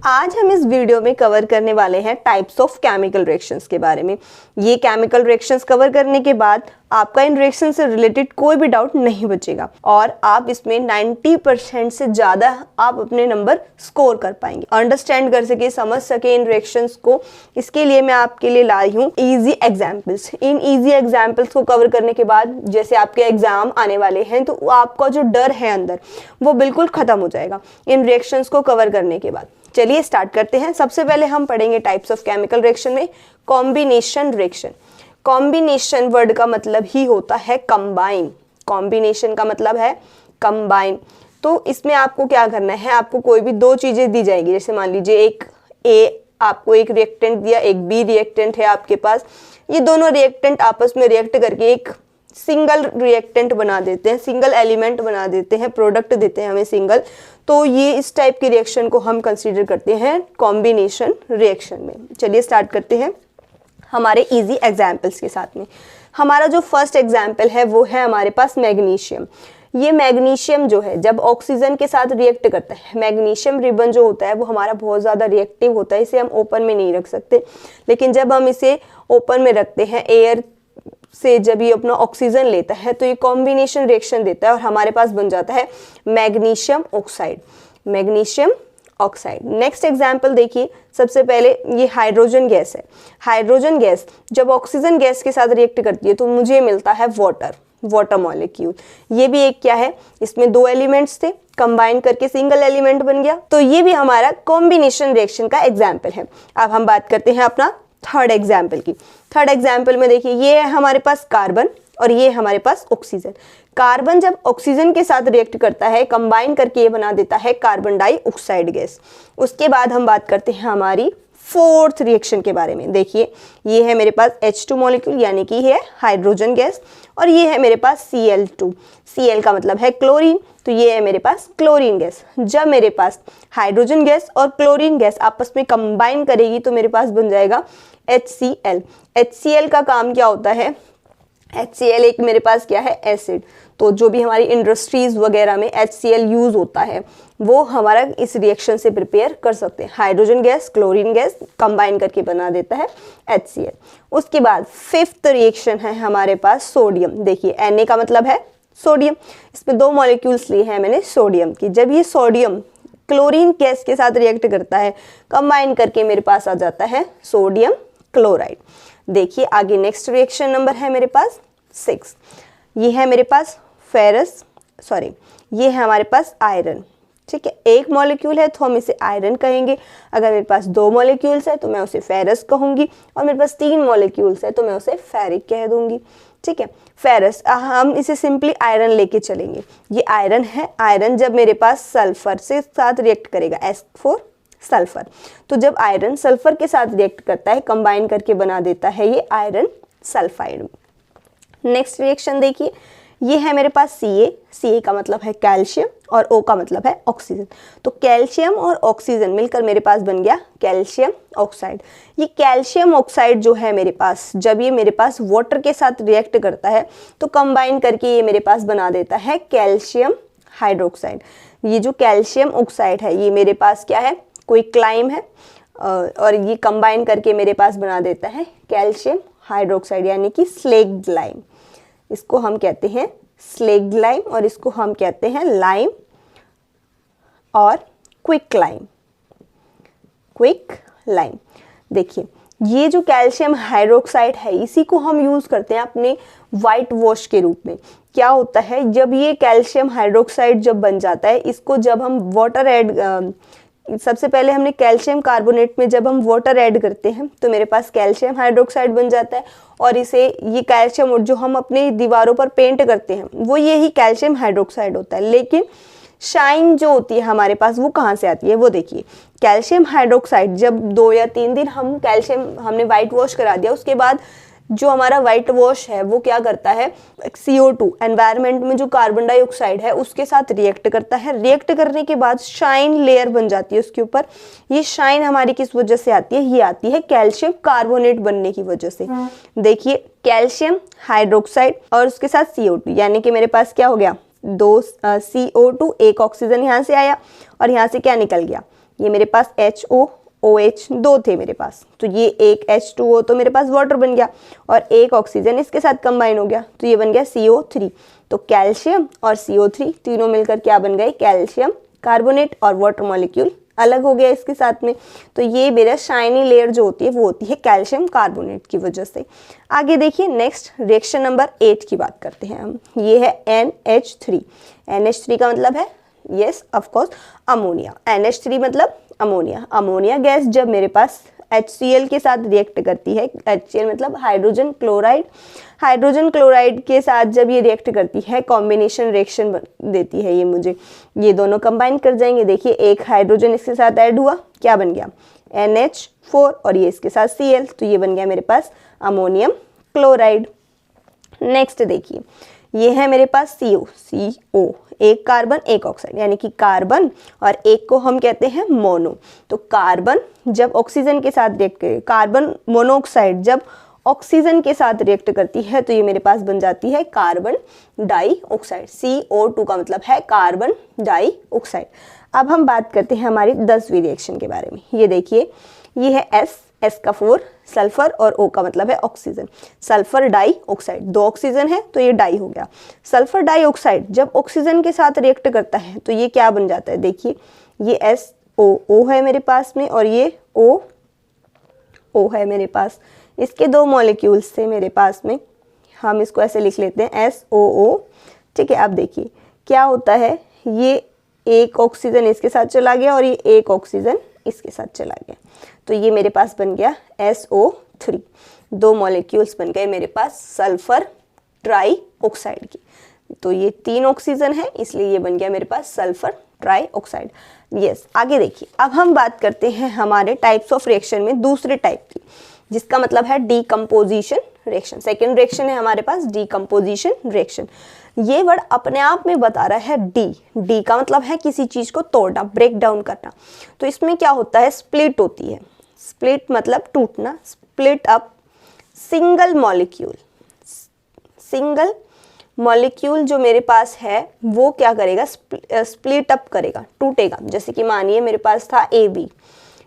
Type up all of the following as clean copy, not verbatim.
आज हम इस वीडियो में कवर करने वाले हैं टाइप्स ऑफ केमिकल रिएक्शंस के बारे में। ये केमिकल रिएक्शंस कवर करने के बाद आपका इन रिएक्शन से रिलेटेड कोई भी डाउट नहीं बचेगा और आप इसमें 90% से ज़्यादा आप अपने नंबर स्कोर कर पाएंगे। अंडरस्टैंड कर सके, समझ सके इन रिएक्शंस को, इसके लिए मैं आपके लिए लाई हूँ ईजी एग्जाम्पल्स। इन ईजी एग्जाम्पल्स को कवर करने के बाद जैसे आपके एग्जाम आने वाले हैं तो आपका जो डर है अंदर वो बिल्कुल खत्म हो जाएगा इन रिएक्शंस को कवर करने के बाद। चलिए स्टार्ट करते हैं। सबसे पहले हम पढ़ेंगे टाइप्स ऑफ केमिकल रिएक्शन में कॉम्बिनेशन रिएक्शन। कॉम्बिनेशन वर्ड का मतलब ही होता है कंबाइन। कॉम्बिनेशन का मतलब है कंबाइन। तो इसमें आपको क्या करना है, आपको कोई भी दो चीजें दी जाएगी। जैसे मान लीजिए एक ए आपको एक रिएक्टेंट दिया, एक बी रिएक्टेंट है आपके पास। ये दोनों रिएक्टेंट आपस में रिएक्ट करके एक सिंगल रिएक्टेंट बना देते हैं, सिंगल एलिमेंट बना देते हैं, प्रोडक्ट देते हैं हमें सिंगल। तो ये इस टाइप की रिएक्शन को हम कंसीडर करते हैं कॉम्बिनेशन रिएक्शन में। चलिए स्टार्ट करते हैं हमारे इजी एग्जाम्पल्स के साथ में। हमारा जो फर्स्ट एग्जाम्पल है वो है हमारे पास मैग्नीशियम। ये मैग्नीशियम जो है जब ऑक्सीजन के साथ रिएक्ट करता है, मैग्नीशियम रिबन जो होता है वो हमारा बहुत ज़्यादा रिएक्टिव होता है, इसे हम ओपन में नहीं रख सकते। लेकिन जब हम इसे ओपन में रखते हैं, एयर से जब ये अपना ऑक्सीजन लेता है तो ये कॉम्बिनेशन रिएक्शन देता है और हमारे पास बन जाता है magnesium oxide. Magnesium oxide. Next example देखिए, सबसे पहले ये हाइड्रोजन गैस है। हाइड्रोजन गैस जब ऑक्सीजन गैस के साथ रिएक्ट करती है तो मुझे मिलता है वाटर मॉलिक्यूल। ये भी एक क्या है, इसमें दो एलिमेंट्स थे, कंबाइन करके सिंगल एलिमेंट बन गया। तो ये भी हमारा कॉम्बिनेशन रिएक्शन का एग्जाम्पल है। अब हम बात करते हैं अपना थर्ड एग्जाम्पल की। थर्ड एग्जाम्पल में देखिए, ये है हमारे पास कार्बन और ये हमारे पास ऑक्सीजन। कार्बन जब ऑक्सीजन के साथ रिएक्ट करता है, कंबाइन करके ये बना देता है कार्बन डाइऑक्साइड गैस। उसके बाद हम बात करते हैं हमारी फोर्थ रिएक्शन के बारे में। देखिए, ये है मेरे पास H2 मॉलिक्यूल यानी कि है हाइड्रोजन गैस, और ये है मेरे पास Cl2। Cl का मतलब है क्लोरीन, तो ये है मेरे पास क्लोरीन गैस। जब मेरे पास हाइड्रोजन गैस और क्लोरीन गैस आपस में कंबाइन करेगी तो मेरे पास बन जाएगा HCl। HCl का काम क्या होता है, HCl एक मेरे पास क्या है, एसिड। तो जो भी हमारी इंडस्ट्रीज वगैरह में HCl यूज होता है वो हमारा इस रिएक्शन से प्रिपेयर कर सकते हैं। Hydrogen gas chlorine gas combine करके बना देता है HCl। उसके बाद फिफ्थ रिएक्शन है हमारे पास सोडियम। देखिए, Na का मतलब है सोडियम। इसमें दो मॉलिक्यूल्स लिए हैं मैंने सोडियम की। जब ये सोडियम क्लोरीन गैस के साथ रिएक्ट करता है, कंबाइन करके मेरे पास आ जाता है सोडियम क्लोराइड। देखिए आगे नेक्स्ट रिएक्शन नंबर है मेरे पास 6। ये है मेरे पास ये है हमारे पास आयरन। ठीक है, एक मॉलिक्यूल है तो हम इसे आयरन कहेंगे। अगर मेरे पास दो मॉलिक्यूल्स है तो मैं उसे फेरस कहूंगी, और मेरे पास तीन मॉलिक्यूल्स है तो मैं उसे फेरिक कह दूंगी। ठीक है, फेरस हम इसे सिंपली आयरन लेके चलेंगे। ये आयरन है। आयरन जब मेरे पास सल्फर से साथ रिएक्ट करेगा, S4 सल्फर, तो जब आयरन सल्फर के साथ रिएक्ट करता है, कंबाइन करके बना देता है ये आयरन सल्फाइड। नेक्स्ट रिएक्शन देखिए, ये है मेरे पास Ca का मतलब है कैल्शियम और O का मतलब है ऑक्सीजन। तो कैल्शियम और ऑक्सीजन मिलकर मेरे पास बन गया कैल्शियम ऑक्साइड। ये कैल्शियम ऑक्साइड जो है मेरे पास, जब ये मेरे पास वाटर के साथ रिएक्ट करता है तो कंबाइन करके ये मेरे पास बना देता है कैल्शियम हाइड्रोक्साइड। ये जो कैल्शियम ऑक्साइड है ये मेरे पास क्या है, कोई क्लाइम है, और ये कंबाइन करके मेरे पास बना देता है कैल्शियम हाइड्रोक्साइड यानी कि स्लेक्ड लाइम। इसको हम कहते हैं स्लेक्ड लाइम और इसको हम कहते हैं लाइम और क्विक लाइम। देखिए, ये जो कैल्शियम हाइड्रोक्साइड है इसी को हम यूज करते हैं अपने वाइट वॉश के रूप में। क्या होता है, जब ये कैल्शियम हाइड्रोक्साइड जब बन जाता है, इसको जब हम वाटर सबसे पहले हमने कैल्शियम कार्बोनेट में जब हम वाटर ऐड करते हैं तो मेरे पास कैल्शियम हाइड्रोक्साइड बन जाता है, और इसे ये कैल्शियम जो हम अपनी दीवारों पर पेंट करते हैं वो यही कैल्शियम हाइड्रोक्साइड होता है। लेकिन शाइन जो होती है हमारे पास वो कहाँ से आती है, वो देखिए, कैल्शियम हाइड्रोक्साइड जब 2 या 3 दिन हमने वाइट वॉश करा दिया, उसके बाद जो हमारा वाइट वॉश है वो क्या करता है, CO2 एनवायरनमेंट में जो कार्बन डाइऑक्साइड है उसके साथ रिएक्ट करता है। रिएक्ट करने के बाद शाइन लेयर बन जाती है उसके ऊपर। ये शाइन हमारी किस वजह से आती है, ये आती है कैल्शियम कार्बोनेट बनने की वजह से। देखिए, कैल्शियम हाइड्रोक्साइड और उसके साथ CO2 यानी कि मेरे पास क्या हो गया, 2 CO2, एक ऑक्सीजन यहाँ से आया और यहाँ से क्या निकल गया, ये मेरे पास HO OH दो थे मेरे पास, तो ये एक H2O तो मेरे पास वाटर बन गया और एक ऑक्सीजन इसके साथ कंबाइन हो गया, तो ये बन गया CO3। तो कैल्शियम और CO3 तीनों मिलकर क्या बन गए, कैल्शियम कार्बोनेट, और वाटर मॉलिक्यूल अलग हो गया इसके साथ में। तो ये मेरा शाइनी लेयर जो होती है वो होती है कैल्शियम कार्बोनेट की वजह से। आगे देखिए नेक्स्ट रिएक्शन नंबर 8 की बात करते हैं हम। ये है NH3। NH3 का मतलब है yes of course ammonia. NH3 मतलब अमोनिया। अमोनिया गैस जब मेरे पास HCl के साथ रिएक्ट करती है, HCl मतलब हाइड्रोजन क्लोराइड, हाइड्रोजन क्लोराइड के साथ जब ये रिएक्ट करती है कॉम्बिनेशन रिएक्शन देती है ये मुझे, ये दोनों कंबाइन कर जाएंगे। देखिए एक हाइड्रोजन इसके साथ ऐड हुआ, क्या बन गया NH4 और ये इसके साथ Cl, तो ये बन गया मेरे पास अमोनियम क्लोराइड। नेक्स्ट देखिए ये है मेरे पास CO, एक कार्बन एक ऑक्साइड, यानी कि कार्बन और एक को हम कहते हैं मोनो। तो कार्बन जब ऑक्सीजन के साथ रिएक्ट करे, कार्बन मोनोऑक्साइड जब ऑक्सीजन के साथ रिएक्ट करती है तो ये मेरे पास बन जाती है कार्बन डाइऑक्साइड। CO2 का मतलब है कार्बन डाइऑक्साइड। अब हम बात करते हैं हमारी 10वीं रिएक्शन के बारे में। ये देखिए ये है S का 4 सल्फर और O का मतलब है ऑक्सीजन। सल्फर डाइऑक्साइड, दो ऑक्सीजन है तो ये डाई हो गया। सल्फर डाइऑक्साइड जब ऑक्सीजन के साथ रिएक्ट करता है तो ये क्या बन जाता है, देखिए ये SO है मेरे पास में और ये O है मेरे पास। इसके दो मॉलिक्यूल्स थे मेरे पास में, हम इसको ऐसे लिख लेते हैं SOO। ठीक है, अब देखिए क्या होता है, ये एक ऑक्सीजन इसके साथ चला गया और ये एक ऑक्सीजन इसके साथ चला गया, तो ये मेरे पास बन गया SO3। दो मॉलिक्यूल्स बन गए मेरे पास सल्फर ट्राइऑक्साइड की, तो ये 3 ऑक्सीजन है इसलिए ये बन गया मेरे पास सल्फर ट्राइऑक्साइड। यस, आगे देखिए अब हम बात करते हैं हमारे टाइप्स ऑफ रिएक्शन में दूसरे टाइप की, जिसका मतलब है डीकम्पोजिशन रिएक्शन। सेकेंड रिएक्शन है हमारे पास डीकम्पोजिशन रिएक्शन। ये वर्ड अपने आप में बता रहा है डी का मतलब है किसी चीज को तोड़ना, ब्रेक डाउन करना। तो इसमें क्या होता है, स्प्लिट होती है। स्प्लिट मतलब टूटना, split up single molecule. Single molecule जो मेरे पास है वो क्या करेगा, स्प्लिट अप करेगा, टूटेगा। जैसे कि मानिए मेरे पास था AB,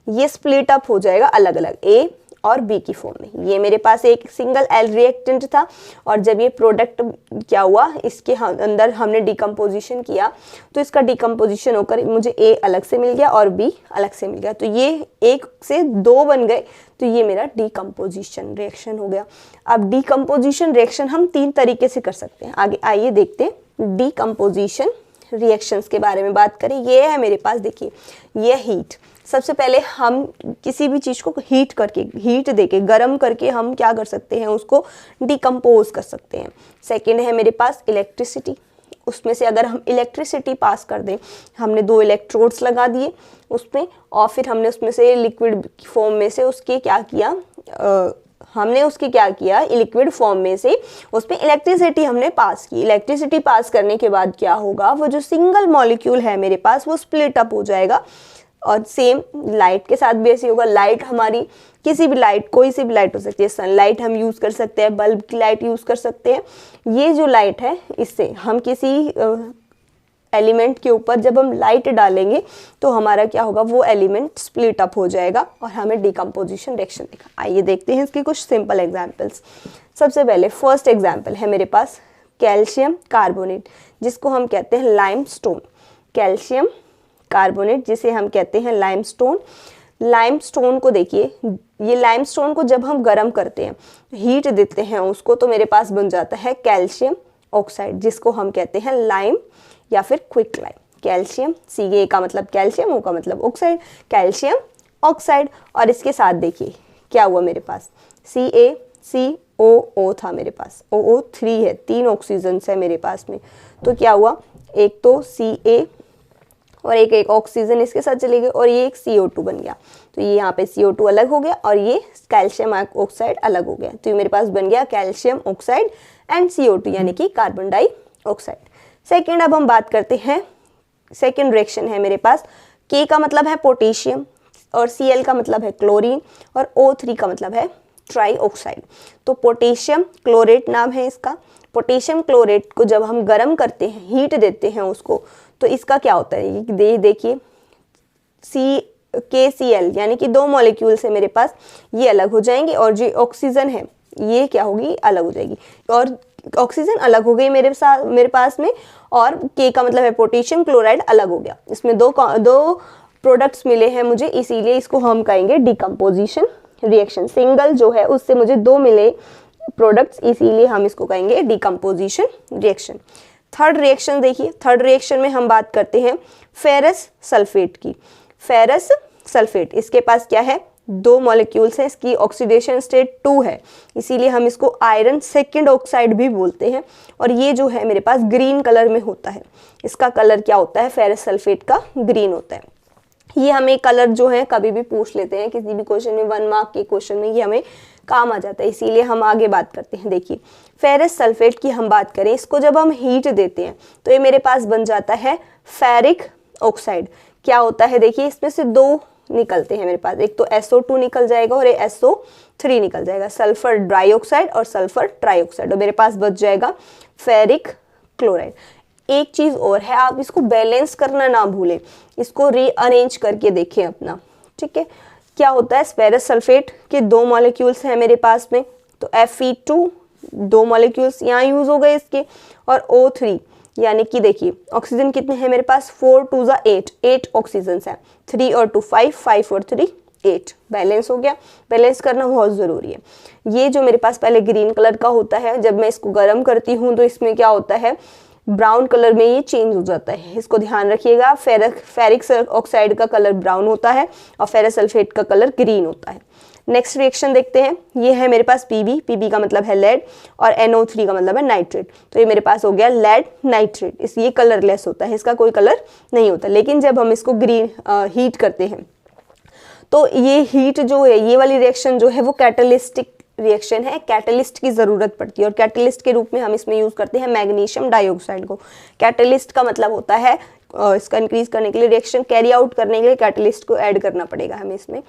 ये स्प्लिट अप हो जाएगा अलग अलग A और B की फॉर्म में। ये मेरे पास एक सिंगल एल रिएक्टेंट था और जब ये प्रोडक्ट क्या हुआ, इसके अंदर हमने डिकम्पोजिशन किया तो इसका डिकम्पोजिशन होकर मुझे A अलग से मिल गया और B अलग से मिल गया, तो ये 1 से 2 बन गए, तो ये मेरा डिकम्पोजिशन रिएक्शन हो गया। अब डिकम्पोजिशन रिएक्शन हम 3 तरीके से कर सकते हैं। आगे आइए देखते हैं डिकम्पोजिशन रिएक्शंस के बारे में बात करें। ये है मेरे पास, देखिए ये हीट। सबसे पहले हम किसी भी चीज़ को हीट करके, हीट देके, गर्म करके हम क्या कर सकते हैं, उसको डिकम्पोज कर सकते हैं। सेकेंड है मेरे पास इलेक्ट्रिसिटी। उसमें से अगर हम इलेक्ट्रिसिटी पास कर दें, हमने 2 इलेक्ट्रोड्स लगा दिए उसमें और फिर हमने उसमें से लिक्विड फॉर्म में से उसके क्या किया, लिक्विड फॉर्म में से उसमें इलेक्ट्रिसिटी हमने पास की। इलेक्ट्रिसिटी पास करने के बाद क्या होगा, वो जो सिंगल मॉलिक्यूल है मेरे पास वो स्प्लिट अप हो जाएगा। और सेम लाइट के साथ भी ऐसे होगा। लाइट हमारी किसी भी लाइट, कोई सी भी लाइट हो सकती है, सनलाइट हम यूज़ कर सकते हैं, बल्ब की लाइट यूज़ कर सकते हैं। ये जो लाइट है इससे हम किसी एलिमेंट के ऊपर जब हम लाइट डालेंगे तो हमारा क्या होगा, वो एलिमेंट स्प्लिट अप हो जाएगा और हमें डिकम्पोजिशन रिएक्शन दिखा। आइए देखते हैं इसके कुछ सिंपल एग्जांपल्स। सबसे पहले फर्स्ट एग्जांपल है मेरे पास कैल्शियम कार्बोनेट, जिसको हम कहते हैं लाइमस्टोन। कैल्शियम कार्बोनेट जिसे हम कहते हैं लाइमस्टोन। लाइमस्टोन को देखिए, ये लाइमस्टोन को जब हम गर्म करते हैं, हीट देते हैं उसको, तो मेरे पास बन जाता है कैल्शियम ऑक्साइड, जिसको हम कहते हैं लाइम या फिर क्विक लाइम। कैल्शियम, Ca का मतलब कैल्शियम, O का मतलब ऑक्साइड, कैल्शियम ऑक्साइड। और इसके साथ देखिए क्या हुआ मेरे पास, CaCOO था मेरे पास, OO3 है, 3 ऑक्सीजन है मेरे पास में। तो क्या हुआ, एक तो Ca और एक ऑक्सीजन इसके साथ चले गए और ये एक CO2 बन गया। तो ये यहाँ पे CO2 अलग हो गया और ये कैल्शियम ऑक्साइड अलग हो गया। तो ये मेरे पास बन गया कैल्शियम ऑक्साइड एंड CO2 यानी कि कार्बन डाइऑक्साइड। सेकेंड, अब हम बात करते हैं, सेकेंड रिएक्शन है मेरे पास। K का मतलब है पोटेशियम और Cl का मतलब है क्लोरीन और O3 का मतलब है ट्राइऑक्साइड। तो पोटेशियम क्लोरेट नाम है इसका। पोटेशियम क्लोरेट को जब हम गर्म करते हैं, हीट देते हैं उसको, तो इसका क्या होता है, ये देखिए KCl यानी कि 2 मॉलिक्यूल्स है मेरे पास, ये अलग हो जाएंगे और जो ऑक्सीजन है ये क्या होगी, अलग हो जाएगी। और ऑक्सीजन अलग हो गई मेरे पास में, और K का मतलब है पोटेशियम क्लोराइड अलग हो गया। इसमें दो प्रोडक्ट्स मिले हैं मुझे, इसीलिए इसको हम कहेंगे डिकम्पोजिशन रिएक्शन। सिंगल जो है उससे मुझे 2 मिले प्रोडक्ट्स, इसीलिए हम इसको कहेंगे डिकम्पोजिशन रिएक्शन। थर्ड रिएक्शन देखिए, थर्ड रिएक्शन में हम बात करते हैं फेरस सल्फेट की। फेरस सल्फेट, इसके पास क्या है, 2 मॉलिक्यूल्स हैं, इसकी ऑक्सीडेशन स्टेट 2 है, इसीलिए हम इसको आयरन सेकेंड ऑक्साइड भी बोलते हैं। और ये जो है मेरे पास ग्रीन कलर में होता है, इसका कलर क्या होता है, फेरस सल्फेट का ग्रीन होता है। ये हमें कलर जो है कभी भी पूछ लेते हैं किसी भी क्वेश्चन में, 1 मार्क के क्वेश्चन में ये हमें काम आ जाता है, इसीलिए हम आगे बात करते हैं। देखिए फेरस सल्फेट की हम बात करें, इसको जब हम हीट देते हैं तो ये मेरे पास बन जाता है फेरिक ऑक्साइड। क्या होता है, देखिए इसमें से 2 निकलते हैं मेरे पास, एक तो SO2 निकल जाएगा और एक SO3 निकल जाएगा, सल्फर डाइऑक्साइड और सल्फर ट्राइऑक्साइड, और मेरे पास बच जाएगा फेरिक क्लोराइड। एक चीज और है, आप इसको बैलेंस करना ना भूलें, इसको रीअरेंज करके देखें अपना, ठीक है। क्या होता है, फेरस सल्फेट के 2 मॉलिक्यूल्स हैं मेरे पास में, तो Fe2 2 मॉलिक्यूल्स यहाँ यूज हो गए इसके, और O3 यानी कि देखिए ऑक्सीजन कितने हैं मेरे पास, 4 2 8 ऑक्सीजन है, 3 और 2 5, 5 और 3 8, बैलेंस हो गया। बैलेंस करना बहुत ज़रूरी है। ये जो मेरे पास पहले ग्रीन कलर का होता है, जब मैं इसको गर्म करती हूँ तो इसमें क्या होता है, ब्राउन कलर में ये चेंज हो जाता है, इसको ध्यान रखिएगा। फेरिक ऑक्साइड का कलर ब्राउन होता है और फेरस सल्फेट का कलर ग्रीन होता है। नेक्स्ट रिएक्शन देखते हैं, ये है मेरे पास Pb का मतलब है लेड, और NO3 का मतलब है नाइट्रेट, तो ये मेरे पास हो गया लेड नाइट्रेट। ये कलरलेस होता है, इसका कोई कलर नहीं होता, लेकिन जब हम इसको हीट करते हैं तो ये हीट जो है, ये वाली रिएक्शन जो है वो कैटलिस्टिक रिएक्शन है, कैटलिस्ट की ज़रूरत पड़ती है, और कैटलिस्ट के रूप में हम इसमें यूज़ करते हैं मैग्नीशियम डाइऑक्साइड को। कैटलिस्ट का मतलब होता है इसका इंक्रीज करने के लिए, रिएक्शन कैरी आउट करने के लिए कैटलिस्ट को ऐड करना पड़ेगा हमें इसमें।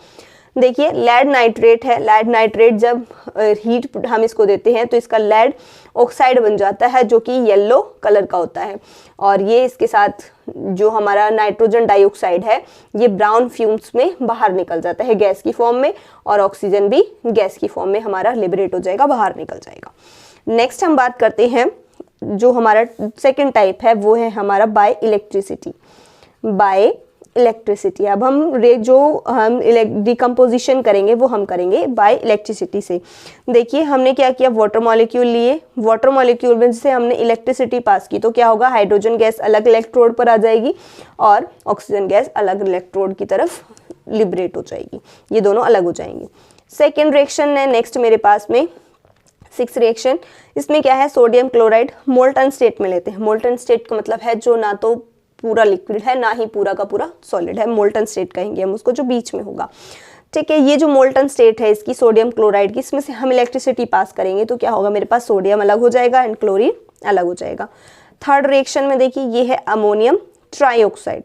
देखिए लेड नाइट्रेट है, लेड नाइट्रेट जब हीट हम इसको देते हैं तो इसका लेड ऑक्साइड बन जाता है जो कि येलो कलर का होता है, और ये इसके साथ जो हमारा नाइट्रोजन डाइऑक्साइड है ये ब्राउन फ्यूम्स में बाहर निकल जाता है गैस की फॉर्म में, और ऑक्सीजन भी गैस की फॉर्म में हमारा लिबरेट हो जाएगा, बाहर निकल जाएगा। नेक्स्ट हम बात करते हैं, जो हमारा सेकेंड टाइप है वो है हमारा बाय इलेक्ट्रिसिटी। बाय इलेक्ट्रिसिटी, अब हम डिकम्पोजिशन करेंगे वो हम करेंगे बाय इलेक्ट्रिसिटी से। देखिए हमने क्या किया, वाटर मॉलिक्यूल लिए, वाटर मॉलिक्यूल में से हमने इलेक्ट्रिसिटी पास की, तो क्या होगा, हाइड्रोजन गैस अलग इलेक्ट्रोड पर आ जाएगी और ऑक्सीजन गैस अलग इलेक्ट्रोड की तरफ लिबरेट हो जाएगी, ये दोनों अलग हो जाएंगे। सेकेंड रिएक्शन है नेक्स्ट मेरे पास में 6 रिएक्शन, इसमें क्या है, सोडियम क्लोराइड मोल्टन स्टेट में लेते हैं। मोल्टन स्टेट का मतलब है जो ना तो पूरा लिक्विड है ना ही पूरा का पूरा सॉलिड है, मोल्टन स्टेट कहेंगे हम उसको, जो बीच में होगा, ठीक है। ये जो मोल्टन स्टेट है इसकी सोडियम क्लोराइड की, इसमें से हम इलेक्ट्रिसिटी पास करेंगे तो क्या होगा, मेरे पास सोडियम अलग हो जाएगा एंड क्लोरीन अलग हो जाएगा। थर्ड रिएक्शन में देखिए ये है ammonium trioxide,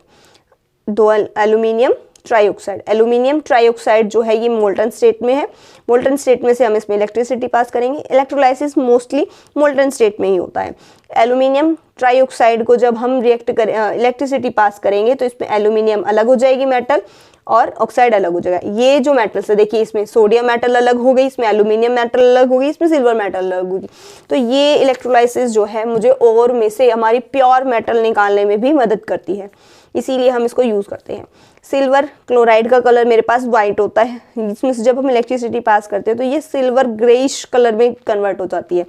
2 aluminium trioxide. Aluminium trioxide जो है ये मोल्टन स्टेट में है, मोल्टन स्टेट में से हम इसमें इलेक्ट्रिसिटी पास करेंगे। इलेक्ट्रोलाइसिस मोस्टली मोल्टन स्टेट में ही होता है। एल्यूमिनियम ट्राइऑक्साइड को जब हम इलेक्ट्रिसिटी पास करेंगे तो इसमें एल्यूमिनियम अलग हो जाएगी मेटल, और ऑक्साइड अलग हो जाएगा। ये जो मेटल्स है देखिए, इसमें सोडियम मेटल अलग हो गई, इसमें एल्यूमिनियम मेटल अलग होगी, इसमें सिल्वर मेटल अलग होगी। तो ये इलेक्ट्रोलाइसिस जो है मुझे ओर में से हमारी प्योर मेटल निकालने में भी मदद करती है, इसीलिए हम इसको यूज़ करते हैं। सिल्वर क्लोराइड का कलर मेरे पास वाइट होता है, इसमें से जब हम इलेक्ट्रिसिटी पास करते हैं तो ये सिल्वर ग्रेइश कलर में कन्वर्ट हो जाती है,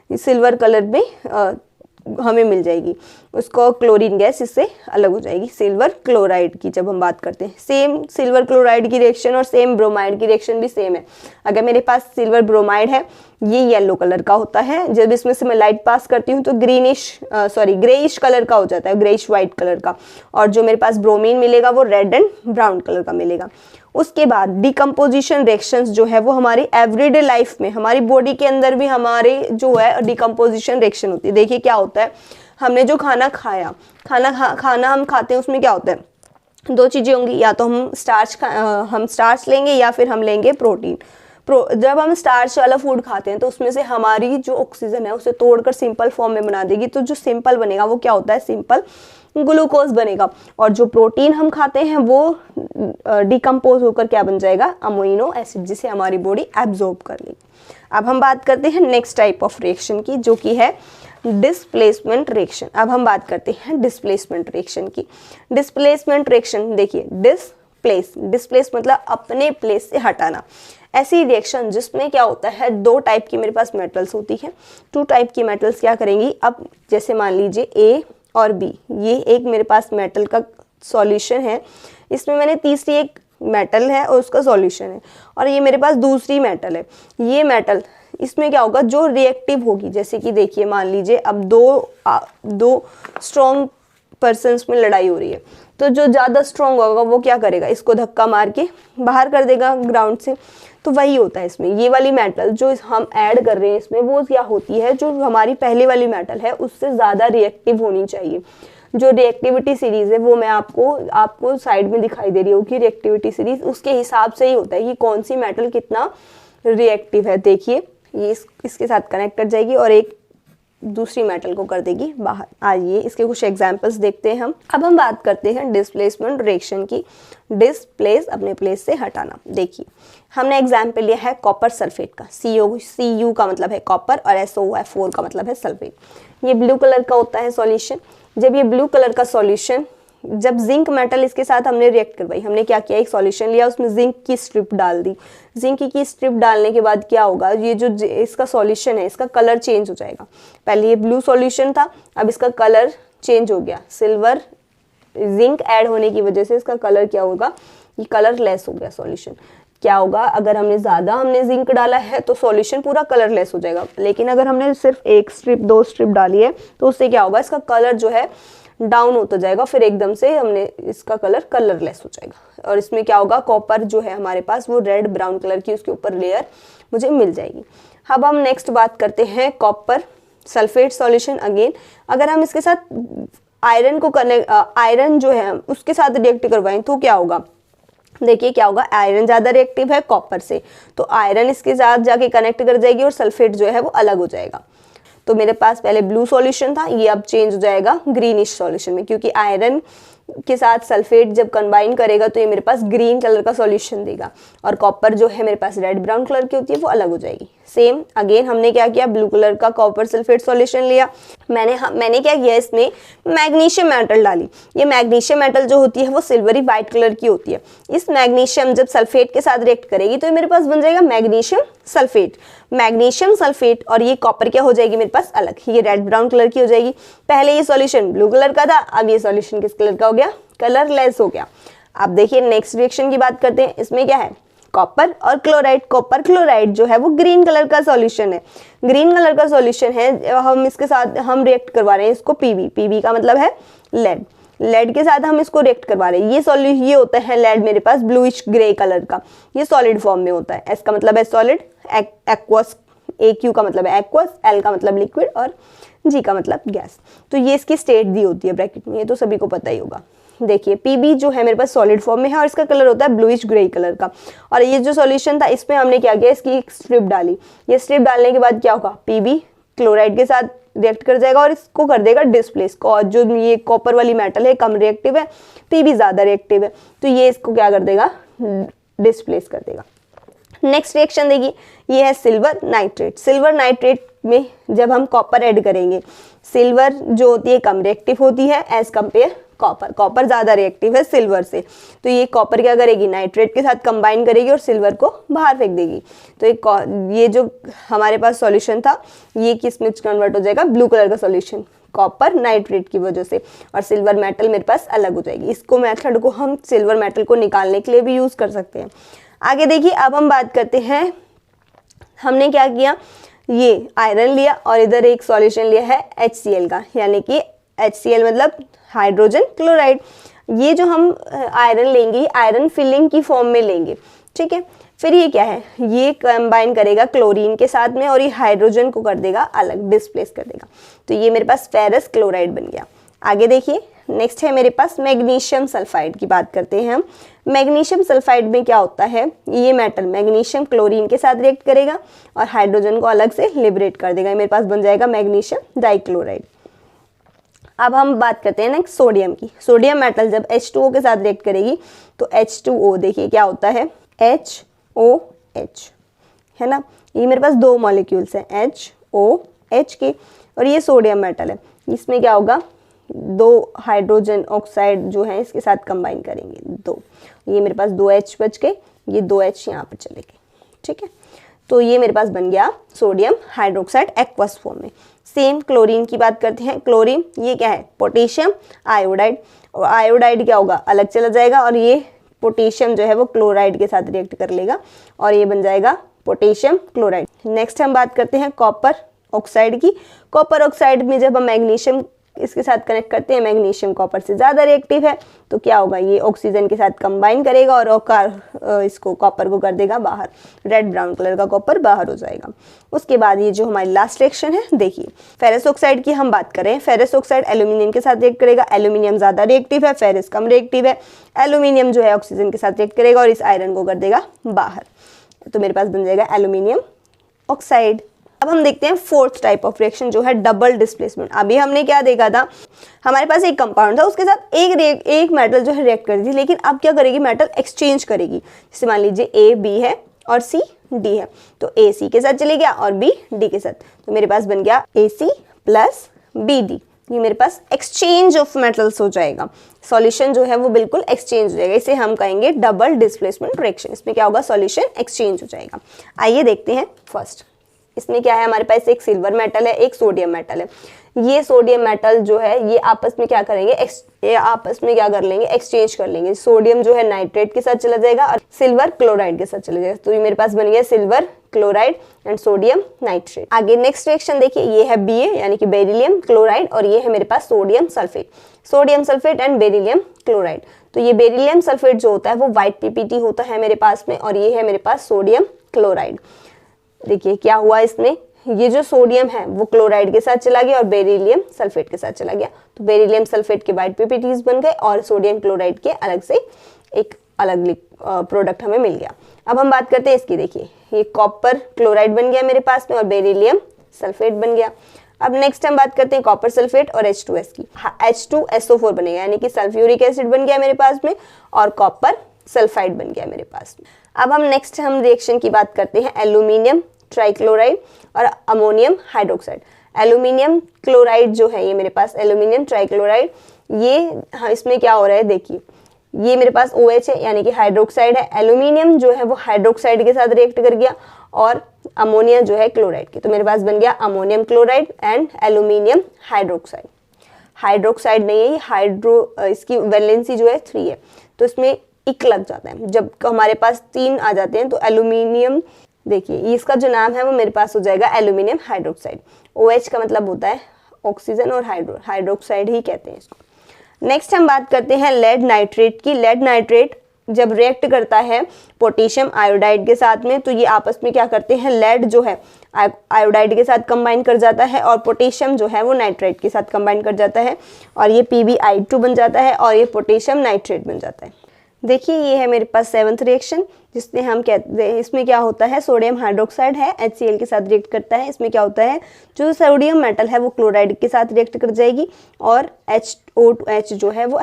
सिल्वर कलर में हमें मिल जाएगी, उसको क्लोरीन गैस इससे अलग हो जाएगी। सिल्वर क्लोराइड की जब हम बात करते हैं, सेम सिल्वर क्लोराइड की रिएक्शन और सेम ब्रोमाइड की रिएक्शन भी सेम है। अगर मेरे पास सिल्वर ब्रोमाइड है, ये येलो कलर का होता है, जब इसमें से मैं लाइट पास करती हूँ तो ग्रेइश कलर का हो जाता है, ग्रेइश वाइट कलर का, और जो मेरे पास ब्रोमीन मिलेगा वो रेड एंड ब्राउन कलर का मिलेगा। उसके बाद डिकम्पोजिशन रिएक्शंस जो है वो हमारी एवरीडे लाइफ में, हमारी बॉडी के अंदर भी हमारे जो है डिकम्पोजिशन रिएक्शन होती है। देखिए क्या होता है, हमने जो खाना खाया, खाना हम खाते हैं उसमें क्या होता है, 2 चीज़ें होंगी, या तो हम स्टार्च लेंगे या फिर हम लेंगे प्रोटीन। जब हम स्टार्च वाला फूड खाते हैं तो उसमें से हमारी जो ऑक्सीजन है उसे तोड़कर सिंपल फॉर्म में बना देगी, तो जो सिंपल बनेगा वो क्या होता है, सिंपल ग्लूकोज बनेगा, और जो प्रोटीन हम खाते हैं वो डिकम्पोज होकर क्या बन जाएगा, अमीनो एसिड, जिसे हमारी बॉडी एब्जॉर्ब कर लेगी। अब हम बात करते हैं नेक्स्ट टाइप ऑफ रिएक्शन की, जो कि है डिस्प्लेसमेंट रिएक्शन। अब हम बात करते हैं डिस्प्लेसमेंट रिएक्शन की। डिस्प्लेसमेंट रिएक्शन देखिए, डिस्प्लेस मतलब अपने प्लेस से हटाना। ऐसी रिएक्शन जिसमें क्या होता है, दो टाइप की मेरे पास मेटल्स होती है, टू टाइप की मेटल्स क्या करेंगी। अब जैसे मान लीजिए ए और बी, ये एक मेरे पास मेटल का सॉल्यूशन है, इसमें मैंने तीसरी एक मेटल है और उसका सॉल्यूशन है, और ये मेरे पास दूसरी मेटल है। ये मेटल, इसमें क्या होगा, जो रिएक्टिव होगी, जैसे कि देखिए मान लीजिए अब दो स्ट्रॉन्ग पर्सन्स में लड़ाई हो रही है, तो जो ज़्यादा स्ट्रॉन्ग होगा वो क्या करेगा, इसको धक्का मार के बाहर कर देगा ग्राउंड से। तो वही होता है इसमें, ये वाली मेटल जो हम ऐड कर रहे हैं इसमें, वो क्या होती है, जो हमारी पहले वाली मेटल है उससे ज़्यादा रिएक्टिव होनी चाहिए। जो रिएक्टिविटी सीरीज है वो मैं आपको साइड में दिखाई दे रही होगी, रिएक्टिविटी सीरीज, उसके हिसाब से ही होता है कि कौन सी मेटल कितना रिएक्टिव है। देखिए ये इसके साथ कनेक्ट कर जाएगी और एक दूसरी मेटल को कर देगी बाहर। आइए इसके कुछ एग्जांपल्स देखते हैं हम। अब हम बात करते हैं डिस्प्लेसमेंट रिएक्शन की। डिस्प्लेस अपने प्लेस से हटाना। देखिए हमने एग्जाम्पल लिया है कॉपर सल्फेट का। Cu का मतलब है कॉपर और SOO4 का मतलब है सल्फेट। ये ब्लू कलर का होता है सॉल्यूशन। जब ये ब्लू कलर का सॉल्यूशन, जब जिंक मेटल इसके साथ हमने रिएक्ट करवाई, हमने क्या किया, एक सॉल्यूशन लिया, उसमें जिंक की स्ट्रिप डाल दी। जिंक की स्ट्रिप डालने के बाद क्या होगा, ये जो इसका सॉल्यूशन है इसका कलर चेंज हो जाएगा। पहले ये ब्लू सॉल्यूशन था, अब इसका कलर चेंज हो गया। सिल्वर जिंक ऐड होने की वजह से इसका कलर क्या होगा, ये कलर लेस हो गया सॉल्यूशन। क्या होगा, अगर हमने जिंक डाला है तो सॉल्यूशन पूरा कलरलेस हो जाएगा, लेकिन अगर हमने सिर्फ एक स्ट्रिप, दो स्ट्रिप डाली है तो उससे क्या होगा, इसका कलर जो है डाउन होता जाएगा, फिर एकदम से हमने इसका कलर कलरलेस हो जाएगा। और इसमें क्या होगा, कॉपर जो है हमारे पास वो रेड ब्राउन कलर की उसके ऊपर लेयर मुझे मिल जाएगी। अब हम नेक्स्ट बात करते हैं कॉपर सल्फेट सॉल्यूशन। अगेन अगर हम इसके साथ आयरन जो है उसके साथ रिएक्ट करवाएं तो क्या होगा, देखिए क्या होगा, आयरन ज़्यादा रिएक्टिव है कॉपर से, तो आयरन इसके साथ जाके कनेक्ट कर जाएगी और सल्फेट जो है वो अलग हो जाएगा। तो मेरे पास पहले ब्लू सॉल्यूशन था, ये अब चेंज हो जाएगा ग्रीनिश सॉल्यूशन में, क्योंकि आयरन के साथ सल्फेट जब कंबाइन करेगा तो ये मेरे पास ग्रीन कलर का सॉल्यूशन देगा, और कॉपर जो है मेरे पास रेड ब्राउन कलर की होती है वो अलग हो जाएगी। सेम अगेन हमने क्या किया, ब्लू कलर का कॉपर सल्फेट सॉल्यूशन लिया, मैंने क्या किया, इसमें मैग्नीशियम मेटल डाली। ये मैग्नीशियम मेटल जो होती है वो सिल्वरी वाइट कलर की होती है। इस मैग्नीशियम जब सल्फेट के साथ रिएक्ट करेगी तो मेरे पास बन जाएगा मैग्नीशियम सल्फेट, और ये कॉपर क्या हो जाएगी मेरे पास अलग, ये रेड ब्राउन कलर की हो जाएगी। पहले ये सॉल्यूशन ब्लू कलर का था, अब ये सॉल्यूशन किस कलर का हो गया, कलरलेस हो गया। अब देखिए नेक्स्ट रिएक्शन की बात करते हैं। इसमें क्या है, कॉपर और क्लोराइड। कॉपर क्लोराइड जो है वो ग्रीन कलर का सॉल्यूशन है, हम इसके साथ हम रिएक्ट करवा रहे हैं इसको पीबी का मतलब है लेड के साथ हम इसको रिएक्ट करवा रहे हैं। ये होता है लेड मेरे पास ब्लूइश ग्रे कलर का, ये सॉलिड फॉर्म में होता है। एस का मतलब है सॉलिड, एक्वस, AQ का मतलब है एक्वस, L का मतलब लिक्विड और G का मतलब गैस। तो ये इसकी स्टेट दी होती है ब्रैकेट में, ये तो सभी को पता ही होगा। देखिए पीबी जो है मेरे पास सॉलिड फॉर्म में है और इसका कलर होता है ब्लूइश ग्रे कलर का। और ये जो सॉल्यूशन था इसमें हमने क्या किया, इसकी एक स्ट्रिप डाली। ये स्ट्रिप डालने के बाद क्या होगा, पीबी क्लोराइड के साथ रिएक्ट कर जाएगा और इसको कर देगा डिस्प्लेस। और जो ये कॉपर वाली मेटल है कम रिएक्टिव है, पीबी ज्यादा रिएक्टिव है, तो ये इसको क्या कर देगा, डिस्प्लेस कर देगा। नेक्स्ट रिएक्शन देखिए, ये है सिल्वर नाइट्रेट। सिल्वर नाइट्रेट में जब हम कॉपर ऐड करेंगे, सिल्वर जो होती है कम रिएक्टिव होती है एज कंपेयर कॉपर ज़्यादा रिएक्टिव है सिल्वर से, तो ये कॉपर क्या करेगी, नाइट्रेट के साथ कंबाइन करेगी और सिल्वर को बाहर फेंक देगी। तो ये जो हमारे पास सॉल्यूशन था ये किस में कन्वर्ट हो जाएगा, ब्लू कलर का सॉल्यूशन, कॉपर नाइट्रेट की वजह से, और सिल्वर मेटल मेरे पास अलग हो जाएगी। इसको मेथड को हम सिल्वर मेटल को निकालने के लिए भी यूज़ कर सकते हैं। आगे देखिए अब हम बात करते हैं, हमने क्या किया, ये आयरन लिया और इधर एक सॉल्यूशन लिया है HCl का, यानी कि HCl मतलब हाइड्रोजन क्लोराइड। ये जो हम आयरन लेंगे आयरन फिलिंग की फॉर्म में लेंगे, ठीक है। फिर ये क्या है, ये कंबाइन करेगा क्लोरीन के साथ में और ये हाइड्रोजन को कर देगा अलग, डिस्प्लेस कर देगा। तो ये मेरे पास फेरस क्लोराइड बन गया। आगे देखिए नेक्स्ट है मेरे पास मैग्नीशियम सल्फाइड की बात करते हैं हम। मैग्नीशियम सल्फाइड में क्या होता है, ये मेटल मैग्नीशियम क्लोरीन के साथ रिएक्ट करेगा और हाइड्रोजन को अलग से लिबरेट कर देगा, मेरे पास बन जाएगा मैग्नीशियम डाइक्लोराइड। अब हम बात करते हैं नेक्स्ट सोडियम की। सोडियम मेटल जब H2O के साथ रिएक्ट करेगी तो H2O देखिए क्या होता है, HOH, है ना। ये मेरे पास दो मॉलिक्यूल्स हैं HOH के, और ये सोडियम मेटल है। इसमें क्या होगा, दो हाइड्रोजन ऑक्साइड जो है इसके साथ कंबाइन करेंगे, दो, ये मेरे पास दो H बच गए, ये दो H यहाँ पर चले गए, ठीक है। तो ये मेरे पास बन गया सोडियम हाइड्रोक्साइड एक्वस फॉर्म में। सेम क्लोरीन की बात करते हैं। क्लोरीन ये क्या है, पोटेशियम आयोडाइड, और आयोडाइड क्या होगा, अलग चला जाएगा, और ये पोटेशियम जो है वो क्लोराइड के साथ रिएक्ट कर लेगा और ये बन जाएगा पोटेशियम क्लोराइड। नेक्स्ट हम बात करते हैं कॉपर ऑक्साइड की। कॉपर ऑक्साइड में जब हम मैग्नीशियम इसके साथ कनेक्ट करते हैं, मैग्नीशियम कॉपर से ज़्यादा रिएक्टिव है, तो क्या होगा, ये ऑक्सीजन के साथ कंबाइन करेगा और इसको कॉपर को कर देगा बाहर, रेड ब्राउन कलर का कॉपर बाहर हो जाएगा। उसके बाद ये जो हमारी लास्ट रिएक्शन है, देखिए फेरस ऑक्साइड की हम बात करें। फेरस ऑक्साइड एल्यूमिनियम के साथ रिएक्ट करेगा, एल्यूमिनियम ज़्यादा रिएक्टिव है, फेरस कम रिएक्टिव है। एल्यूमिनियम जो है ऑक्सीजन के साथ रिएक्ट करेगा और इस आयरन को कर देगा बाहर, तो मेरे पास बन जाएगा एल्यूमिनियम ऑक्साइड। अब हम देखते हैं फोर्थ टाइप ऑफ रिएक्शन जो है डबल डिस्प्लेसमेंट। अभी हमने क्या देखा था, हमारे पास एक कंपाउंड था, उसके साथ एक मेटल जो है रिएक्ट कर रही थी, लेकिन अब क्या करेगी, मेटल एक्सचेंज करेगी। जैसे मान लीजिए A B है और C D है, तो A C के साथ चले गया और B D के साथ, तो मेरे पास बन गया AC प्लस BD। ये मेरे पास एक्सचेंज ऑफ मेटल्स हो जाएगा, सॉल्यूशन जो है वो बिल्कुल एक्सचेंज हो जाएगा। इसे हम कहेंगे डबल डिस्प्लेसमेंट रिएक्शन। इसमें क्या होगा, सॉल्यूशन एक्सचेंज हो जाएगा। आइए देखते हैं फर्स्ट। इसमें क्या है, हमारे पास एक सिल्वर मेटल है, एक सोडियम मेटल है। ये सोडियम मेटल जो है ये आपस में क्या करेंगे, ये आपस में क्या कर लेंगे, एक्सचेंज कर लेंगे। सोडियम जो है नाइट्रेट के साथ चला जाएगा और सिल्वर क्लोराइड के साथ चला जाएगा, तो ये मेरे पास बन गया silver chloride and sodium nitrate. आगे नेक्स्ट रिएक्शन देखिए, ये है Ba यानी कि बेरिलियम क्लोराइड, और ये है मेरे पास sodium sulphate. Sodium sulphate and beryllium chloride, तो ये बेरिलियम सल्फेट जो होता है वो व्हाइट PPT होता है मेरे पास में, और ये है मेरे पास सोडियम क्लोराइड। देखिए क्या हुआ इसमें, ये जो सोडियम है वो क्लोराइड के साथ चला गया और बेरिलियम सल्फेट के साथ चला गया, तो बेरिलियम सल्फेट के व्हाइट PPTs बन गए और सोडियम क्लोराइड के अलग से एक अलग प्रोडक्ट हमें मिल गया। अब हम बात करते हैं इसकी, देखिए ये कॉपर क्लोराइड बन गया मेरे पास में और बेरिलियम सल्फेट बन गया। अब नेक्स्ट हम बात करते हैं कॉपर सल्फेट और H2S की। H2SO4 बनेगा, यानी कि सल्फ्यूरिक एसिड बन गया मेरे पास में और कॉपर सल्फाइड बन गया मेरे पास में। अब हम नेक्स्ट रिएक्शन की बात करते हैं एल्यूमिनियम ट्राइक्लोराइड और अमोनियम हाइड्रोक्साइड। एल्यूमिनियम क्लोराइड जो है ये मेरे पास एल्यूमिनियम ट्राइक्लोराइड, ये इसमें क्या हो रहा है, देखिए ये मेरे पास OH है यानी कि हाइड्रोक्साइड है। एल्यूमिनियम जो है वो हाइड्रोक्साइड के साथ रिएक्ट कर गया और अमोनिया जो है क्लोराइड की, तो मेरे पास बन गया ammonium chloride and aluminium hydroxide. Hydroxide नहीं है ये, इसकी वैलेंसी जो है 3 है, तो इसमें इक लग जाता है। जब हमारे पास 3 आ जाते हैं तो एल्यूमिनियम, देखिए इसका जो नाम है वो मेरे पास हो जाएगा एल्यूमिनियम हाइड्रोक्साइड। OH का मतलब होता है ऑक्सीजन और हाइड्रोक्साइड ही कहते हैं इसको। नेक्स्ट हम बात करते हैं लेड नाइट्रेट की। लेड नाइट्रेट जब रिएक्ट करता है पोटेशियम आयोडाइड के साथ में, तो ये आपस में क्या करते हैं, लेड जो है आयोडाइड के साथ कंबाइन कर जाता है और पोटेशियम जो है वो नाइट्रेट के साथ कंबाइन कर जाता है और ये PbI2 बन जाता है और ये पोटेशियम नाइट्रेट बन जाता है। देखिए ये है मेरे पास 7th रिएक्शन, जिसमें हम कहते हैं, इसमें क्या होता है, सोडियम हाइड्रोक्साइड है HCl के साथ रिएक्ट करता है। इसमें क्या होता है, जो सोडियम मेटल है वो क्लोराइड के साथ रिएक्ट कर जाएगी और HO2H जो है वो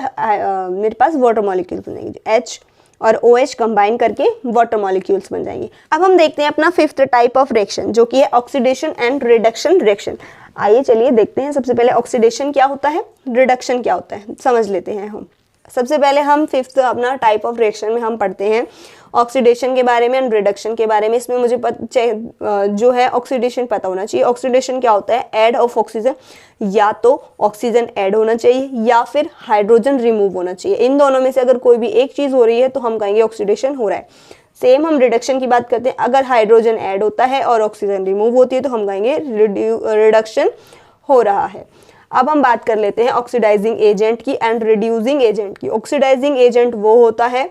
मेरे पास वाटर मॉलिक्यूल्स बन जाएंगे। H और OH कंबाइन करके वाटर मॉलिक्यूल्स बन जाएंगे। अब हम देखते हैं अपना 5th टाइप ऑफ रिएक्शन जो कि है ऑक्सीडेशन एंड रिडक्शन रिएक्शन। आइए चलिए देखते हैं, सबसे पहले ऑक्सीडेशन क्या होता है, रिडक्शन क्या होता है, समझ लेते हैं हम। सबसे पहले हम 5th अपना टाइप ऑफ रिएक्शन में हम पढ़ते हैं ऑक्सीडेशन के बारे में एंड रिडक्शन के बारे में। इसमें मुझे जो है ऑक्सीडेशन पता होना चाहिए। ऑक्सीडेशन क्या होता है, ऐड ऑफ ऑक्सीजन, या तो ऑक्सीजन ऐड होना चाहिए या फिर हाइड्रोजन रिमूव होना चाहिए। इन दोनों में से अगर कोई भी एक चीज़ हो रही है तो हम कहेंगे ऑक्सीडेशन हो रहा है। सेम हम रिडक्शन की बात करते हैं, अगर हाइड्रोजन ऐड होता है और ऑक्सीजन रिमूव होती है तो हम कहेंगे रिडक्शन हो रहा है। अब हम बात कर लेते हैं ऑक्सीडाइजिंग एजेंट की एंड रिड्यूसिंग एजेंट की। ऑक्सीडाइजिंग एजेंट वो होता है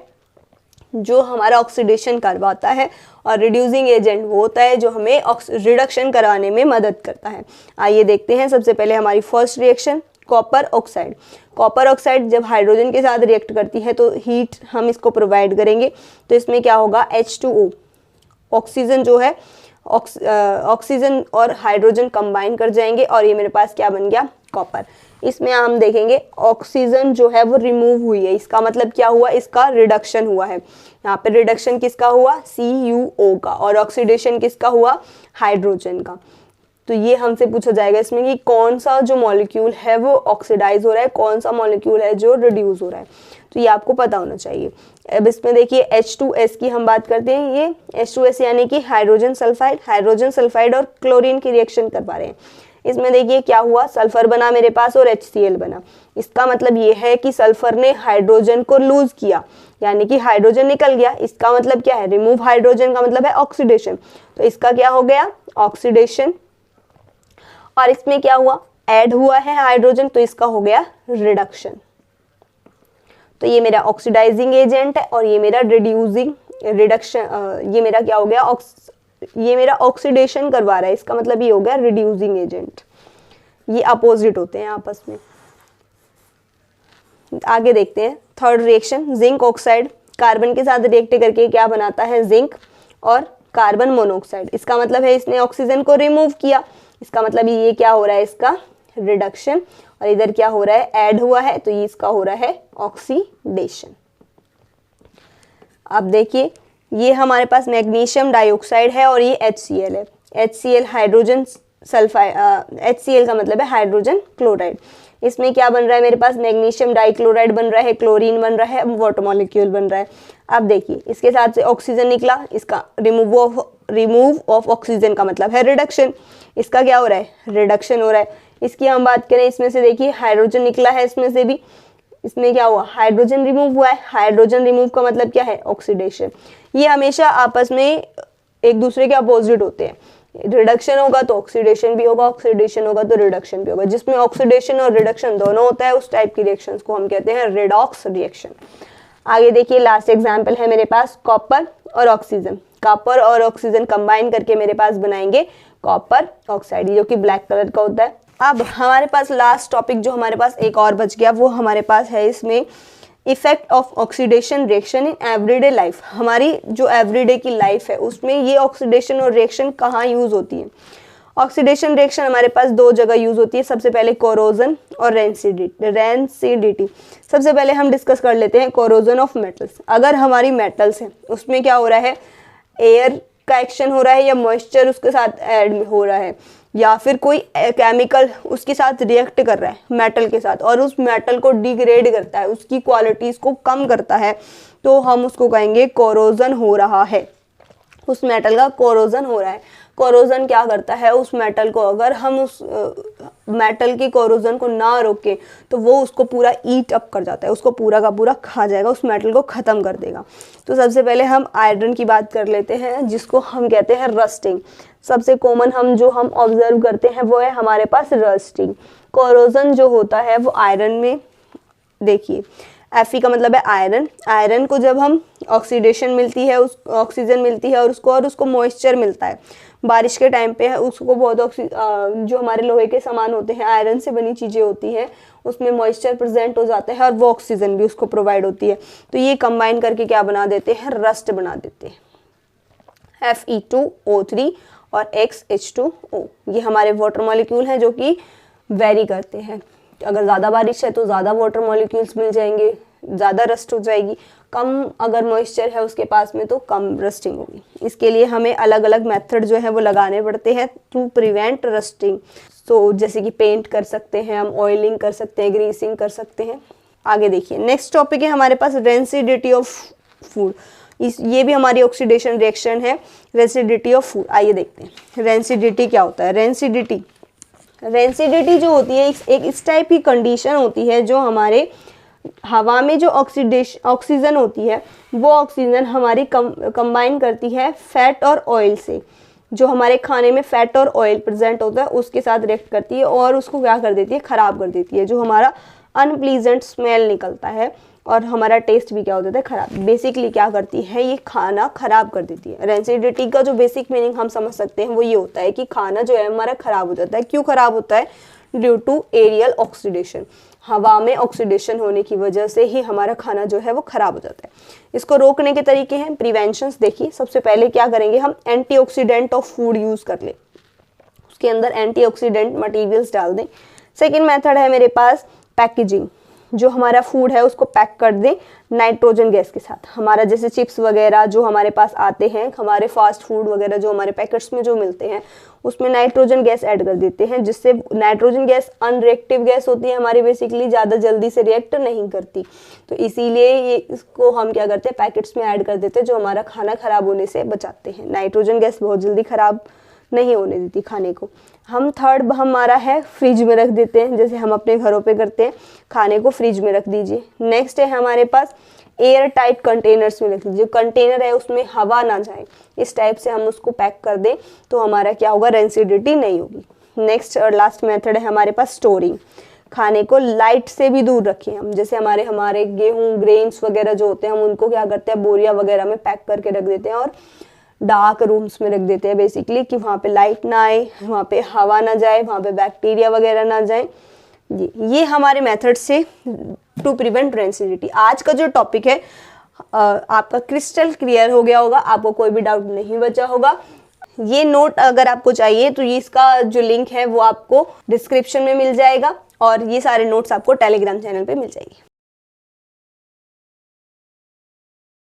जो हमारा ऑक्सीडेशन करवाता है और रिड्यूसिंग एजेंट वो होता है जो हमें रिडक्शन करवाने में मदद करता है। आइए देखते हैं, सबसे पहले हमारी first reaction copper oxide. Copper oxide जब हाइड्रोजन के साथ रिएक्ट करती है तो हीट हम इसको प्रोवाइड करेंगे, तो इसमें क्या होगा, H2O ऑक्सीजन जो है ऑक्सीजन और हाइड्रोजन कंबाइन कर जाएंगे और ये मेरे पास क्या बन गया, कॉपर। इसमें हम देखेंगे ऑक्सीजन जो है वो रिमूव हुई है, इसका मतलब क्या हुआ, इसका रिडक्शन हुआ है। यहाँ पे रिडक्शन किसका हुआ, CuO का, और ऑक्सीडेशन किसका हुआ, हाइड्रोजन का। तो ये हमसे पूछा जाएगा इसमें कि कौन सा जो मॉलिक्यूल है वो ऑक्सीडाइज हो रहा है, कौन सा मॉलिक्यूल है जो रिड्यूस हो रहा है, तो ये आपको पता होना चाहिए। अब इसमें देखिए H2S की हम बात करते हैं, ये H2S यानी कि हाइड्रोजन सल्फाइड और क्लोरीन की रिएक्शन कर पा रहे हैं। इसमें देखिए क्या हुआ, सल्फर बना मेरे पास और HCl बना। इसका मतलब ये है कि सल्फर ने हाइड्रोजन को लूज किया, यानी कि हाइड्रोजन निकल गया। इसका मतलब क्या है, रिमूव हाइड्रोजन का मतलब है ऑक्सीडेशन, तो इसका क्या हो गया, ऑक्सीडेशन। और इसमें क्या हुआ, ऐड हुआ है हाइड्रोजन, तो इसका हो गया रिडक्शन। तो ये मेरा ऑक्सीडाइजिंग एजेंट है और ये मेरा रिड्यूसिंग रिडक्शन, ये मेरा क्या हो गया, ये मेरा ऑक्सीडेशन करवा रहा है, इसका मतलब ये हो गया रिड्यूसिंग एजेंट। ये अपोजिट होते हैं आपस में। आगे देखते हैं third reaction, zinc oxide carbon के साथ रिएक्ट करके क्या बनाता है, जिंक और कार्बन मोनोऑक्साइड। इसका मतलब है इसने ऑक्सीजन को रिमूव किया, इसका मतलब ये क्या हो रहा है, इसका रिडक्शन। और इधर क्या हो रहा है, ऐड हुआ है, तो ये इसका हो रहा है ऑक्सीडेशन। अब देखिए ये हमारे पास मैग्नीशियम डाइऑक्साइड है और ये HCl है। HCl हाइड्रोजन सल्फाइड, HCl का मतलब है हाइड्रोजन क्लोराइड। इसमें क्या बन रहा है मेरे पास, मैग्नीशियम डाइक्लोराइड बन रहा है, क्लोरीन बन रहा है, वाटर मॉलिक्यूल बन रहा है। अब देखिए इसके साथ से ऑक्सीजन निकला, इसका रिमूव ऑफ ऑक्सीजन का मतलब है रिडक्शन। इसका क्या हो रहा है, रिडक्शन हो रहा है। इसकी हम बात करें, इसमें से देखिए हाइड्रोजन निकला है, इसमें से भी, इसमें क्या हुआ, हाइड्रोजन रिमूव हुआ है। हाइड्रोजन रिमूव का मतलब क्या है, ऑक्सीडेशन। ये हमेशा आपस में एक दूसरे के अपोजिट होते हैं, रिडक्शन होगा तो ऑक्सीडेशन भी होगा, ऑक्सीडेशन होगा तो रिडक्शन भी होगा। जिसमें ऑक्सीडेशन और रिडक्शन दोनों होता है उस टाइप की रिएक्शंस को हम कहते हैं रेडॉक्स रिएक्शन। आगे देखिए लास्ट एग्जांपल है मेरे पास कॉपर और ऑक्सीजन। कॉपर और ऑक्सीजन कंबाइन करके मेरे पास बनाएंगे कॉपर ऑक्साइड, जो कि ब्लैक कलर का होता है। अब हमारे पास लास्ट टॉपिक जो हमारे पास एक और बच गया, वो हमारे पास है इसमें effect of oxidation reaction in everyday life. हमारी जो एवरीडे की लाइफ है उसमें ये ऑक्सीडेशन और रिएक्शन कहाँ यूज होती है। ऑक्सीडेशन रिएक्शन हमारे पास दो जगह यूज होती है, सबसे पहले कोरोजन और रेंसिडिटी। सबसे पहले हम डिस्कस कर लेते हैं कोरोजन ऑफ मेटल्स। अगर हमारी मेटल्स है उसमें क्या हो रहा है, एयर का एक्शन हो रहा है या मॉइस्चर उसके साथ ऐड हो रहा है या फिर कोई केमिकल उसके साथ रिएक्ट कर रहा है मेटल के साथ और उस मेटल को डिग्रेड करता है, उसकी क्वालिटीज को कम करता है, तो हम उसको कहेंगे कोरोजन हो रहा है, उस मेटल का कोरोजन हो रहा है। कोरोजन क्या करता है, उस मेटल को, अगर हम उस मेटल के कोरोजन को ना रोकें तो वो उसको पूरा ईट अप कर जाता है, उसको पूरा का पूरा खा जाएगा, उस मेटल को ख़त्म कर देगा। तो सबसे पहले हम आयरन की बात कर लेते हैं, जिसको हम कहते हैं रस्टिंग। सबसे कॉमन हम ऑब्जर्व करते हैं वो है हमारे पास रस्टिंग। कोरोजन जो होता है वो आयरन में, देखिए Fe का मतलब है आयरन। आयरन को जब हम ऑक्सीडेशन मिलती है, उस ऑक्सीजन मिलती है और उसको मॉइस्चर मिलता है, बारिश के टाइम पे उसको बहुत जो हमारे लोहे के सामान होते हैं, आयरन से बनी चीज़ें होती हैं, उसमें मॉइस्चर प्रेजेंट हो जाता है और वो ऑक्सीजन भी उसको प्रोवाइड होती है। तो ये कंबाइन करके क्या बना देते हैं, रस्ट बना देते हैं, Fe2O3 और XH2O। ये हमारे वाटर मॉलिक्यूल हैं जो कि वेरी करते हैं। अगर ज़्यादा बारिश है तो ज़्यादा वाटर मॉलिक्यूल्स मिल जाएंगे, ज़्यादा रस्ट हो जाएगी। कम अगर मॉइस्चर है उसके पास में तो कम रस्टिंग होगी। इसके लिए हमें अलग अलग मेथड जो है वो लगाने पड़ते हैं टू प्रिवेंट रस्टिंग। तो जैसे कि पेंट कर सकते हैं हम, ऑयलिंग कर सकते हैं, ग्रीसिंग कर सकते हैं। आगे देखिए नेक्स्ट टॉपिक है हमारे पास रेंसिडिटी ऑफ फूड। ये भी हमारी ऑक्सीडेशन रिएक्शन है, रेंसिडिटी ऑफ फूड। आइए देखते हैं रेंसिडिटी क्या होता है। रेंसिडिटी जो होती है एक इस टाइप की कंडीशन होती है जो हमारे हवा में जो ऑक्सीजन होती है वो ऑक्सीजन हमारी कंबाइन करती है फैट और ऑयल से। जो हमारे खाने में फैट और ऑयल प्रेजेंट होता है उसके साथ रिएक्ट करती है और उसको क्या कर देती है, खराब कर देती है। जो हमारा अनप्लीजेंट स्मेल निकलता है और हमारा टेस्ट भी क्या हो जाता है, खराब। बेसिकली क्या करती है, ये खाना खराब कर देती है। रेंसिडिटी का जो बेसिक मीनिंग हम समझ सकते हैं वो ये होता है कि खाना जो है हमारा खराब हो जाता है। क्यों खराब होता है, ड्यू टू एरियल ऑक्सीडेशन। हवा में ऑक्सीडेशन होने की वजह से ही हमारा खाना जो है वो खराब हो जाता है। इसको रोकने के तरीके हैं, प्रिवेंशंस। देखिए सबसे पहले क्या करेंगे, हम एंटीऑक्सीडेंट ऑफ फूड यूज कर ले, उसके अंदर एंटीऑक्सीडेंट मटेरियल्स डाल दें। सेकेंड मेथड है मेरे पास पैकेजिंग, जो हमारा फूड है उसको पैक कर दें नाइट्रोजन गैस के साथ। हमारा जैसे चिप्स वगैरह जो हमारे पास आते हैं, हमारे फास्ट फूड वगैरह जो हमारे पैकेट्स में जो मिलते हैं, उसमें नाइट्रोजन गैस ऐड कर देते हैं, जिससे नाइट्रोजन गैस अनरिएक्टिव गैस होती है हमारी, बेसिकली ज़्यादा जल्दी से रिएक्ट नहीं करती। तो इसीलिए ये इसको हम क्या करते हैं, पैकेट्स में ऐड कर देते हैं, जो हमारा खाना ख़राब होने से बचाते हैं। नाइट्रोजन गैस बहुत जल्दी ख़राब नहीं होने देती खाने को। हम थर्ड हमारा है फ्रिज में रख देते हैं, जैसे हम अपने घरों पे करते हैं, खाने को फ्रिज में रख दीजिए। नेक्स्ट है हमारे पास एयर टाइट कंटेनर्स में रख दीजिए, कंटेनर है उसमें हवा ना जाए, इस टाइप से हम उसको पैक कर दें तो हमारा क्या होगा, रेंसिडिटी नहीं होगी। नेक्स्ट और लास्ट मेथड है हमारे पास स्टोरिंग, खाने को लाइट से भी दूर रखें हम, जैसे हमारे गेहूँ ग्रेन्स वगैरह जो होते हैं, हम उनको क्या करते हैं, बोरिया वगैरह में पैक करके रख देते हैं और डार्क रूम्स में रख देते हैं बेसिकली, कि वहाँ पे लाइट ना आए, वहाँ पे हवा ना जाए, वहाँ पे बैक्टीरिया वगैरह ना जाए। ये हमारे मेथड से टू प्रिवेंट रेंसिडिटी। आज का जो टॉपिक है आपका क्रिस्टल क्लियर हो गया होगा, आपको कोई भी डाउट नहीं बचा होगा। ये नोट अगर आपको चाहिए तो ये इसका जो लिंक है वो आपको डिस्क्रिप्शन में मिल जाएगा, और ये सारे नोट्स आपको टेलीग्राम चैनल पे मिल जाएगी।